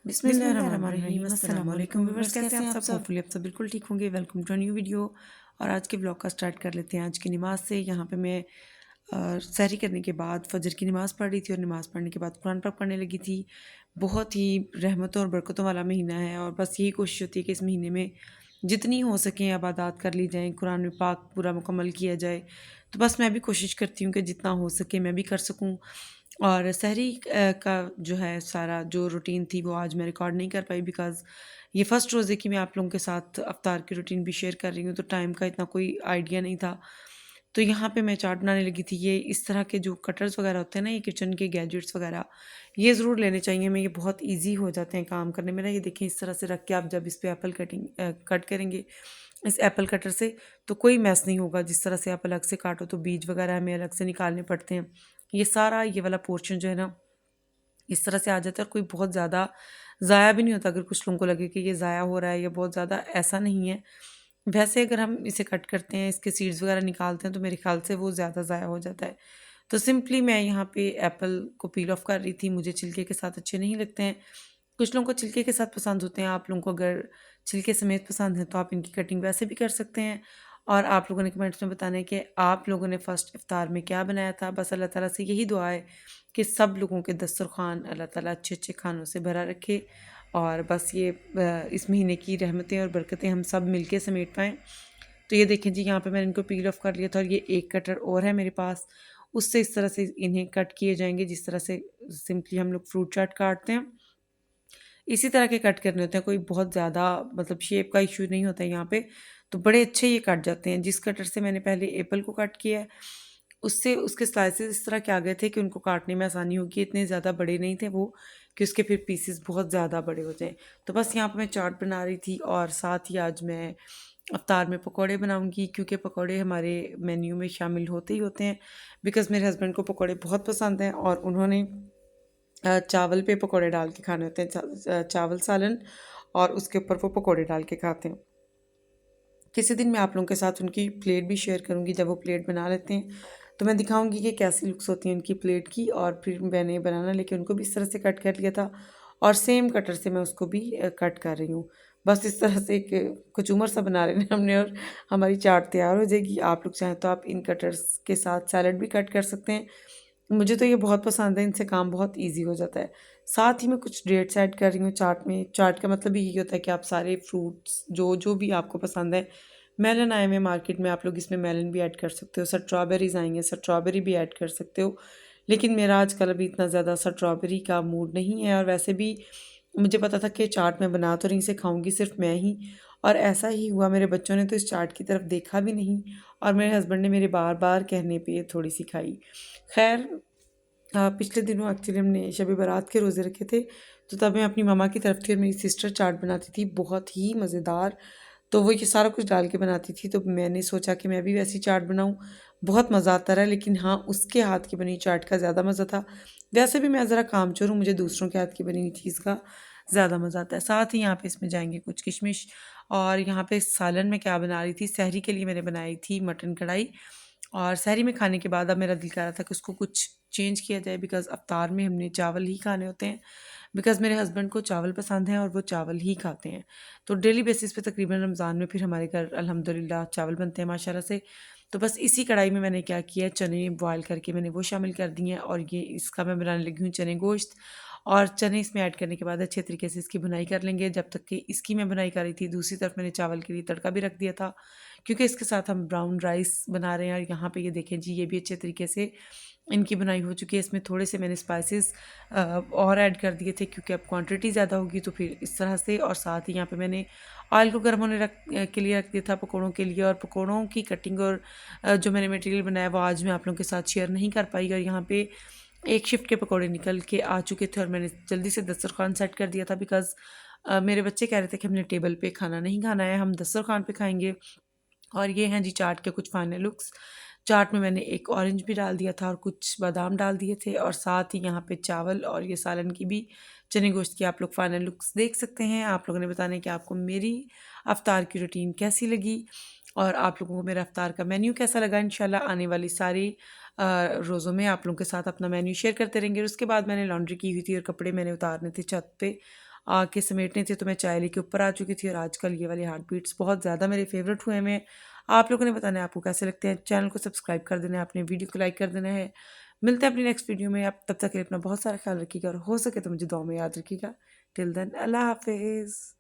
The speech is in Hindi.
बिस्मिल्लाहिर्रहमानिर्रहीम, अस्सलाम वालेकुम व्यूअर्स, कैसे हैं आप सब? होपफुली आप सब बिल्कुल ठीक होंगे। Welcome to new video. और आज के ब्लॉग का स्टार्ट कर लेते हैं आज की नमाज से। यहाँ पे मैं सहरी करने के बाद फजर की नमाज़ पढ़ रही थी और नमाज़ पढ़ने के बाद कुरान पाक पढ़ने लगी थी। बहुत ही रहमतों और बरकतों वाला महीना है और बस यही कोशिश होती है कि इस महीने में जितनी हो सकें इबादत कर ली जाएँ, कुरान में पाक पूरा मुकम्मल किया जाए। तो बस मैं भी कोशिश करती हूँ कि जितना हो सके मैं भी कर सकूँ। और सहरी का जो है सारा जो रूटीन थी वो आज मैं रिकॉर्ड नहीं कर पाई, बिकॉज़ ये फ़र्स्ट रोज़े की मैं आप लोगों के साथ अफ्तार की रूटीन भी शेयर कर रही हूँ, तो टाइम का इतना कोई आइडिया नहीं था। तो यहाँ पे मैं चाट बनाने लगी थी। ये इस तरह के जो कटर्स वगैरह होते हैं ना, ये किचन के गैजेट्स वगैरह, ये ज़रूर लेने चाहिए हमें। ये बहुत ईज़ी हो जाते हैं काम करने में ना। ये देखें, इस तरह से रख के आप जब इस पे एप्पल कट करेंगे इस एप्पल कटर से, तो कोई मैस नहीं होगा। जिस तरह से आप अलग से काटो तो बीज वगैरह हमें अलग से निकालने पड़ते हैं। ये सारा ये वाला पोर्शन जो है ना, इस तरह से आ जाता है और कोई बहुत ज़्यादा ज़ाया भी नहीं होता। अगर कुछ लोगों को लगे कि ये ज़ाया हो रहा है या बहुत ज़्यादा, ऐसा नहीं है। वैसे अगर हम इसे कट करते हैं, इसके सीड्स वगैरह निकालते हैं, तो मेरे ख्याल से वो ज़्यादा ज़ाया हो जाता है। तो सिंपली मैं यहाँ पे एप्पल को पील ऑफ कर रही थी। मुझे छिलके के साथ अच्छे नहीं लगते हैं। कुछ लोगों को छिलके के साथ पसंद होते हैं। आप लोगों को अगर छिलके समेत पसंद है तो आप इनकी कटिंग वैसे भी कर सकते हैं। और आप लोगों ने कमेंट्स में बताना है कि आप लोगों ने फ़र्स्ट इफ्तार में क्या बनाया था। बस अल्लाह ताला से यही दुआ है कि सब लोगों के दस्तरख़्वान अल्लाह ताला अच्छे-अच्छे खानों से भरा रखे और बस ये इस महीने की रहमतें और बरकतें हम सब मिलके समेट पाएँ। तो ये देखें जी, यहाँ पे मैंने इनको पील ऑफ कर लिया था और ये एक कटर और है मेरे पास। उससे इस तरह से इन्हें कट किए जाएँगे जिस तरह से सिंपली हम लोग फ्रूट चाट काटते हैं। इसी तरह के कट करने होते हैं। कोई बहुत ज़्यादा मतलब शेप का इश्यू नहीं होता है यहाँ पे। तो बड़े अच्छे ये कट जाते हैं। जिस कटर से मैंने पहले एप्पल को कट किया है, उससे उसके स्लाइसेस इस तरह के आ गए थे कि उनको काटने में आसानी होगी। इतने ज़्यादा बड़े नहीं थे वो कि उसके फिर पीसेस बहुत ज़्यादा बड़े हो जाएँ। तो बस यहाँ पे मैं चाट बना रही थी और साथ ही आज मैं अफ्तार में पकौड़े बनाऊँगी, क्योंकि पकौड़े हमारे मेन्यू में शामिल होते ही होते हैं। बिकॉज़ मेरे हस्बैंड को पकौड़े बहुत पसंद हैं और उन्होंने चावल पे पकौड़े डाल के खाने होते हैं। चावल सालन और उसके ऊपर वो पकौड़े डाल के खाते हैं। किसी दिन मैं आप लोगों के साथ उनकी प्लेट भी शेयर करूँगी। जब वो प्लेट बना लेते हैं तो मैं दिखाऊँगी कि कैसी लुक्स होती हैं उनकी प्लेट की। और फिर मैंने बनाना लेके उनको भी इस तरह से कट कर लिया था और सेम कटर से मैं उसको भी कट कर रही हूँ। बस इस तरह से एक कचूमर सा बना लेना हमने और हमारी चाट तैयार हो जाएगी। आप लोग चाहें तो आप इन कटर्स के साथ सैलड भी कट कर सकते हैं। मुझे तो ये बहुत पसंद है, इनसे काम बहुत ईज़ी हो जाता है। साथ ही मैं कुछ डेट्स ऐड कर रही हूँ चाट में। चाट का मतलब यही होता है कि आप सारे फ्रूट्स जो भी आपको पसंद है, मेलन आए हुए हैं मार्केट में, आप लोग इसमें मेलन भी ऐड कर सकते हो। स्ट्रॉबेरीज़ आई हैं, स्ट्रॉबेरी भी ऐड कर सकते हो। लेकिन मेरा आजकल अभी इतना ज़्यादा स्ट्रॉबेरी का मूड नहीं है और वैसे भी मुझे पता था कि चाट मैं बना तो नहीं, इसे खाऊँगी सिर्फ मैं ही। और ऐसा ही हुआ, मेरे बच्चों ने तो इस चाट की तरफ देखा भी नहीं और मेरे हस्बैंड ने मेरे बार-बार कहने पे थोड़ी-सी खाई। ख़ैर, पिछले दिनों एक्चुअली हमने शब बारात के रोज़े रखे थे, तो तब मैं अपनी मम्मा की तरफ थी और मेरी सिस्टर चाट बनाती थी, बहुत ही मज़ेदार। तो वो ये सारा कुछ डाल के बनाती थी, तो मैंने सोचा कि मैं भी वैसी चाट बनाऊँ। बहुत मज़ा आता रहा, लेकिन हाँ, उसके हाथ की बनी चाट का ज़्यादा मज़ा था। वैसे भी मैं ज़रा कामचोर हूँ, मुझे दूसरों के हाथ की बनी हुई चीज़ का ज़्यादा मज़ा आता है। साथ ही यहाँ पे इसमें जाएँगे कुछ किशमिश। और यहाँ पे सालन में क्या बना रही थी, सहरी के लिए मैंने बनाई थी मटन कढ़ाई। और सहरी में खाने के बाद अब मेरा दिल कर रहा था कि उसको कुछ चेंज किया जाए, बिकॉज़ अफ्तार में हमने चावल ही खाने होते हैं। बिकॉज़ मेरे हस्बैंड को चावल पसंद है और वो चावल ही खाते हैं। तो डेली बेसिस पे तकरीबन रमज़ान में फिर हमारे घर अल्हम्दुलिल्लाह चावल बनते हैं माशाल्लाह से। तो बस इसी कढ़ाई में मैंने क्या किया, चने बॉयल करके मैंने वो शामिल कर दिए हैं और ये इसका मैं बनाने लगी हूँ चने गोश्त। और चने इसमें ऐड करने के बाद अच्छे तरीके से इसकी भुनाई कर लेंगे। जब तक कि इसकी मैं भुनाई कर रही थी, दूसरी तरफ मैंने चावल के लिए तड़का भी रख दिया था, क्योंकि इसके साथ हम ब्राउन राइस बना रहे हैं। और यहाँ पे ये देखें जी, ये भी अच्छे तरीके से इनकी बुनाई हो चुकी है। इसमें थोड़े से मैंने स्पाइसेस और ऐड कर दिए थे, क्योंकि अब क्वांटिटी ज़्यादा होगी तो फिर इस तरह से। और साथ ही यहाँ पे मैंने ऑयल को गर्म होने के लिए रख दिया था पकौड़ों के लिए। और पकौड़ों की कटिंग और जो मैंने मटेरियल बनाया वो आज मैं आप लोगों के साथ शेयर नहीं कर पाई। और यहाँ पे एक शिफ्ट के पकौड़े निकल के आ चुके थे और मैंने जल्दी से दस्तरखान सेट कर दिया था, बिकॉज़ मेरे बच्चे कह रहे थे कि हमने टेबल पे खाना नहीं खाना है, हम दस्तरखान पे खाएंगे। और ये हैं जी चाट के कुछ फाइनल लुक्स। चाट में मैंने एक ऑरेंज भी डाल दिया था और कुछ बादाम डाल दिए थे। और साथ ही यहाँ पे चावल और ये सालन की भी चने गोश्त की आप लोग फाइनल लुक्स देख सकते हैं। आप लोगों ने बताना है कि आपको मेरी अफ्तार की रूटीन कैसी लगी और आप लोगों को मेरा अफ्तार का मेन्यू कैसा लगा। इंशाल्लाह आने वाली सारी रोज़ों में आप लोगों के साथ अपना मेन्यू शेयर करते रहेंगे। और उसके बाद मैंने लॉन्ड्री की हुई थी और कपड़े मैंने उतारने थे छत पे। आके समेटने थे तो मैं चाय लेके ऊपर आ चुकी थी और आजकल ये वाले हार्ट बीट्स बहुत ज़्यादा मेरे फेवरेट हुए हैं। आप लोगों ने बताना है आपको कैसे लगते हैं। चैनल को सब्सक्राइब कर देना है, अपने वीडियो को लाइक कर देना है। मिलते हैं अपनी नेक्स्ट वीडियो में। आप तब तक के लिए अपना बहुत सारा ख्याल रखिएगा और हो सके तो मुझे दुआ में याद रखिएगा। टिल देन अल्लाह हाफिज़।